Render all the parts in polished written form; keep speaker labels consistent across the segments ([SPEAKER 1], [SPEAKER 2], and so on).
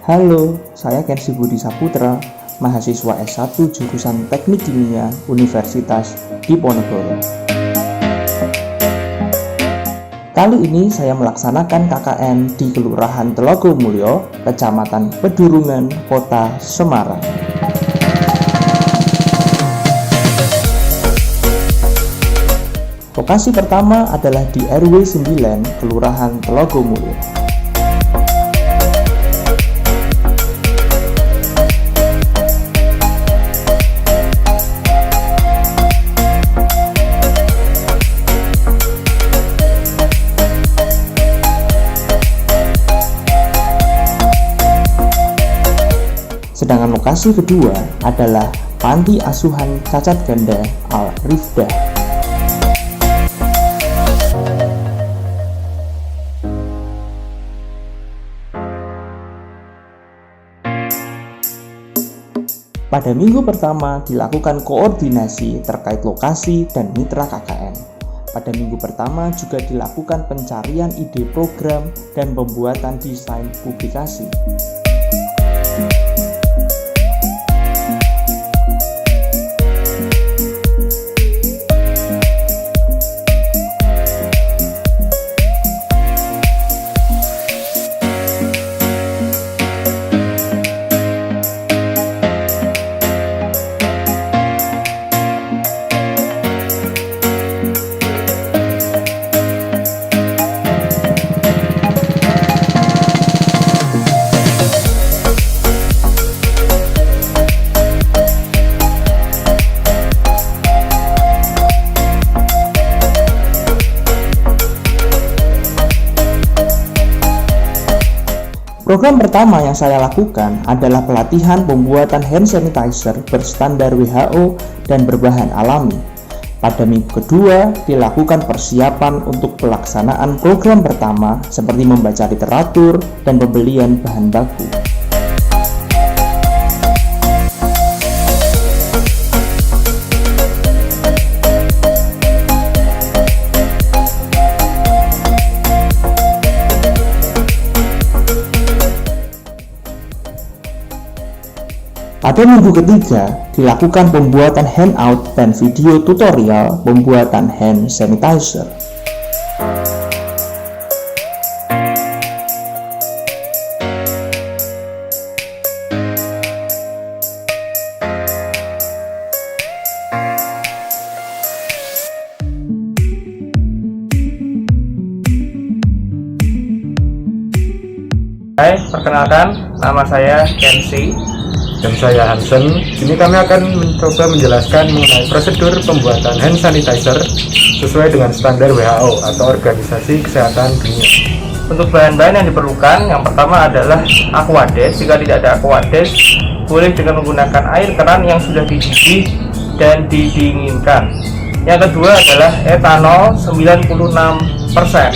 [SPEAKER 1] Halo, saya Kensi Budi Saputra, mahasiswa S1 jurusan Teknik Kimia Universitas Diponegoro. Kali ini saya melaksanakan KKN di Kelurahan Telogomulyo, Kecamatan Pedurungan, Kota Semarang. Lokasi pertama adalah di RW 9, Kelurahan Telogomulyo. Sedangkan lokasi kedua adalah Panti Asuhan Cacat Ganda Al-Rifdah. Pada minggu pertama dilakukan koordinasi terkait lokasi dan mitra KKN. Pada minggu pertama juga dilakukan pencarian ide program dan pembuatan desain publikasi. Program pertama yang saya lakukan adalah pelatihan pembuatan hand sanitizer berstandar WHO dan berbahan alami. Pada minggu kedua dilakukan persiapan untuk pelaksanaan program pertama seperti membaca literatur dan pembelian bahan baku. Pada minggu ketiga, dilakukan pembuatan handout dan video tutorial pembuatan hand sanitizer.
[SPEAKER 2] Hai, perkenalkan, nama saya Kensi.
[SPEAKER 3] Dan saya Hansen. Kini kami akan mencoba menjelaskan mengenai prosedur pembuatan hand sanitizer sesuai dengan standar WHO atau Organisasi Kesehatan Dunia.
[SPEAKER 2] Untuk bahan-bahan yang diperlukan, yang pertama adalah aquades. Jika tidak ada aquades, boleh dengan menggunakan air keran yang sudah dididih dan didinginkan. Yang kedua adalah etanol 96%.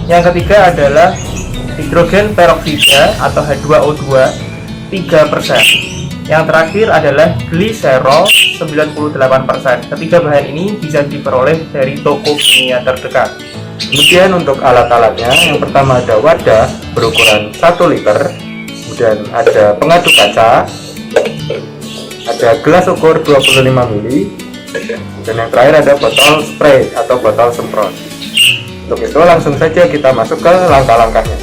[SPEAKER 2] Yang ketiga adalah hidrogen peroksida atau H2O2 3%. Yang terakhir adalah gliserol 98%. Ketiga bahan ini bisa diperoleh dari toko kimia terdekat.
[SPEAKER 3] Kemudian untuk alat-alatnya, yang pertama ada wadah berukuran 1 liter, kemudian ada pengaduk kaca, ada gelas ukur 25 ml, dan yang terakhir ada botol spray atau botol semprot. Untuk itu langsung saja kita masuk ke langkah-langkahnya.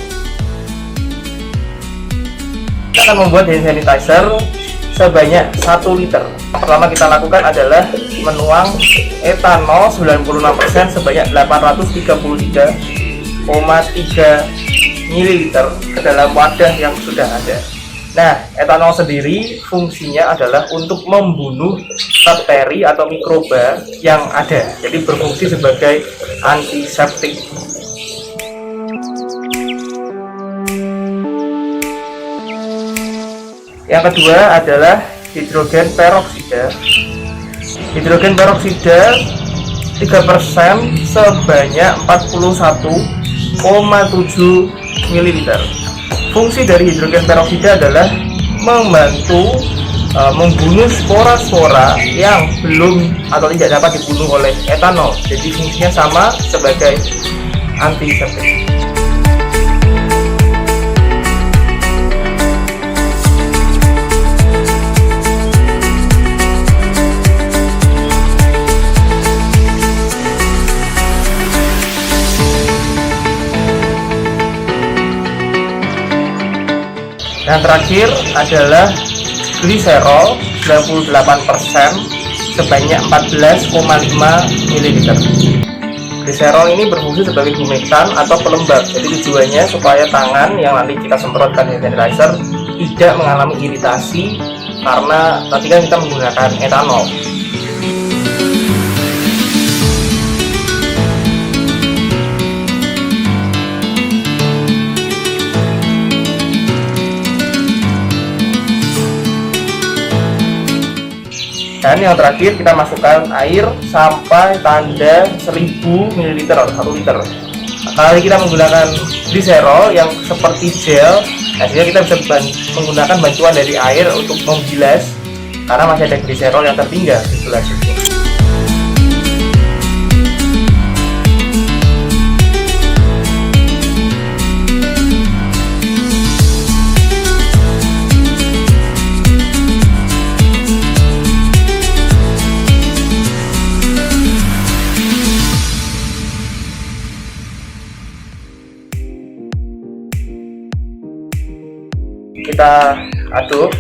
[SPEAKER 2] Kita akan membuat hand sanitizer sebanyak 1 liter. Yang pertama kita lakukan adalah menuang etanol 96% sebanyak 833,3 ml ke dalam wadah yang sudah ada. Nah, etanol sendiri fungsinya adalah untuk membunuh bakteri atau mikroba yang ada. Jadi berfungsi sebagai antiseptik. Yang kedua adalah hidrogen peroksida. Hidrogen peroksida 3% sebanyak 41,7 ml. Fungsi dari hidrogen peroksida adalah membantu membunuh spora-spora yang belum atau tidak dapat dibunuh oleh etanol. Jadi fungsinya sama sebagai antiseptik. Yang terakhir adalah gliserol 98% sebanyak 14,5 ml. Gliserol ini berfungsi sebagai humektan atau pelembab. Jadi tujuannya supaya tangan yang nanti kita semprotkan hand sanitizer tidak mengalami iritasi, karena tadi kan kita menggunakan etanol. Dan yang terakhir kita masukkan air sampai tanda 1000 ml atau 1 liter. Kali kita menggunakan gliserol yang seperti gel, sehingga kita bisa menggunakan bantuan dari air untuk membilas, karena masih ada gliserol yang tertinggal di sebelah sini. Kita aduk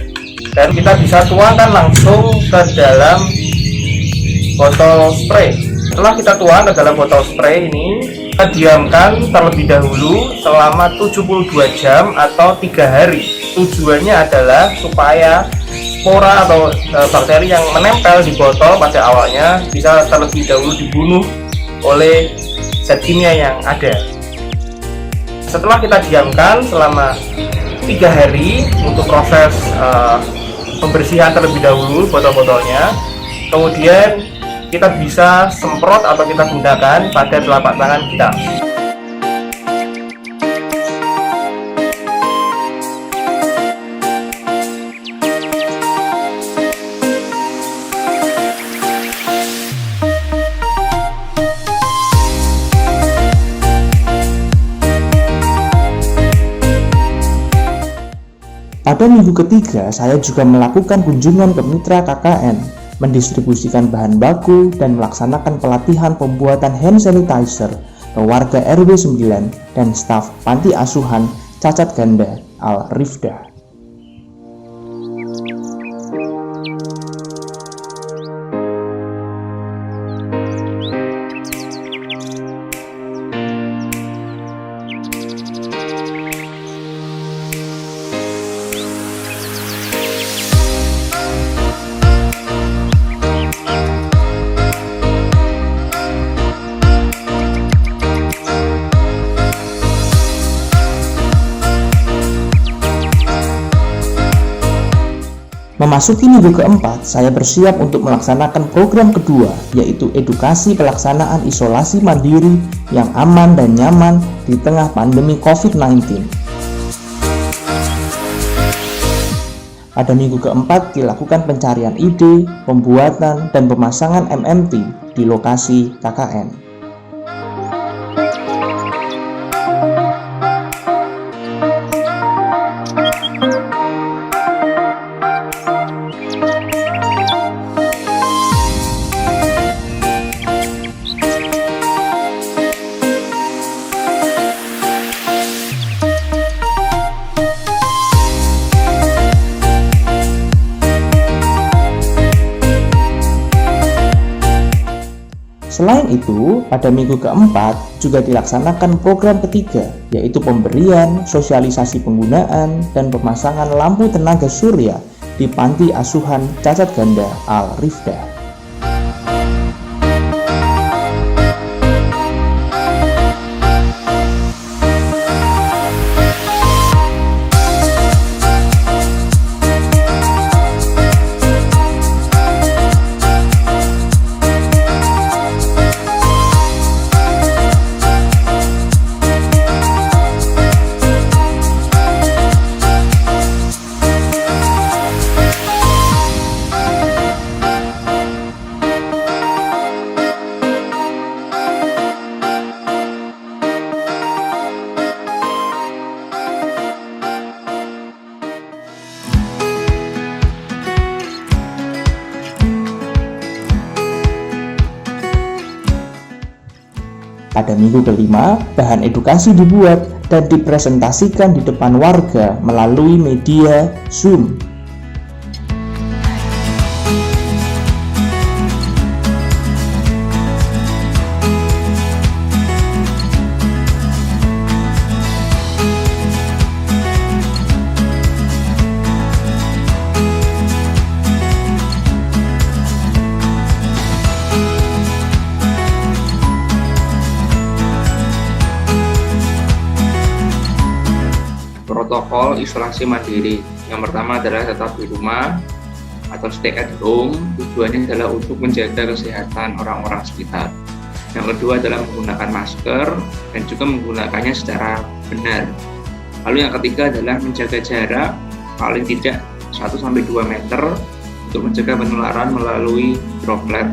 [SPEAKER 2] dan kita bisa tuangkan langsung ke dalam botol spray. Setelah kita tuang ke dalam botol spray ini, kita diamkan terlebih dahulu selama 72 jam atau 3 hari. Tujuannya adalah supaya spora atau bakteri yang menempel di botol pada awalnya bisa terlebih dahulu dibunuh oleh zat kimia yang ada. Setelah kita diamkan selama 3 hari untuk proses pembersihan terlebih dahulu botol-botolnya, kemudian kita bisa semprot atau kita gunakan pada telapak tangan kita.
[SPEAKER 1] Pada minggu ketiga, saya juga melakukan kunjungan ke mitra KKN, mendistribusikan bahan baku dan melaksanakan pelatihan pembuatan hand sanitizer ke warga RW 9 dan staf Panti Asuhan Cacat Ganda Al-Rifdah. Memasuki minggu keempat, saya bersiap untuk melaksanakan program kedua, yaitu edukasi pelaksanaan isolasi mandiri yang aman dan nyaman di tengah pandemi COVID-19. Pada minggu keempat dilakukan pencarian ide, pembuatan, dan pemasangan MMT di lokasi KKN. Selain itu, pada minggu keempat juga dilaksanakan program ketiga, yaitu pemberian, sosialisasi penggunaan, dan pemasangan lampu tenaga surya di Panti Asuhan Cacat Ganda Al-Rifdah. Pada minggu kelima, bahan edukasi dibuat dan dipresentasikan di depan warga melalui media Zoom.
[SPEAKER 4] Protokol isolasi mandiri. Yang pertama adalah tetap di rumah atau stay at home. Tujuannya adalah untuk menjaga kesehatan orang-orang sekitar. Yang kedua adalah menggunakan masker dan juga menggunakannya secara benar. Lalu yang ketiga adalah menjaga jarak paling tidak 1-2 meter untuk mencegah penularan melalui droplet.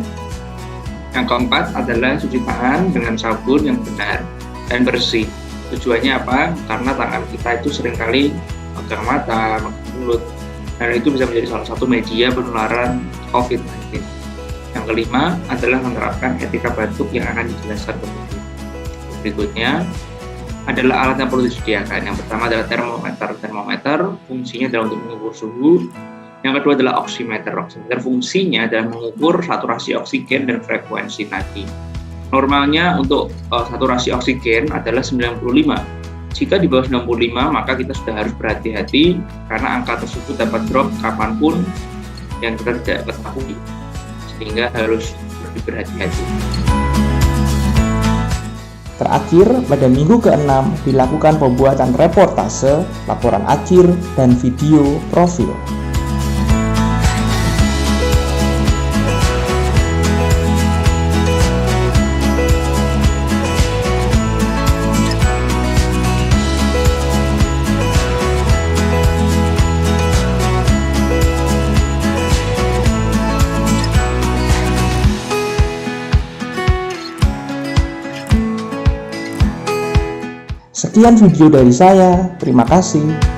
[SPEAKER 4] Yang keempat adalah cuci tangan dengan sabun yang benar dan bersih. Tujuannya apa? Karena tangan kita itu seringkali megang mata, megang mulut, dan itu bisa menjadi salah satu media penularan COVID-19. Yang kelima adalah menerapkan etika batuk yang akan dijelaskan berikutnya adalah alat yang perlu disediakan. Yang pertama adalah termometer, fungsinya adalah untuk mengukur suhu. Yang kedua adalah oximeter. Oximeter fungsinya adalah mengukur saturasi oksigen dan frekuensi nadi. Normalnya untuk saturasi oksigen adalah 95. Jika di bawah 95 maka kita sudah harus berhati-hati karena angka tersebut dapat drop kapanpun yang kita tidak ketahui, sehingga harus lebih berhati-hati.
[SPEAKER 1] Terakhir, pada minggu ke-6 dilakukan pembuatan reportase, laporan akhir, dan video profil. Sekian video dari saya, terima kasih.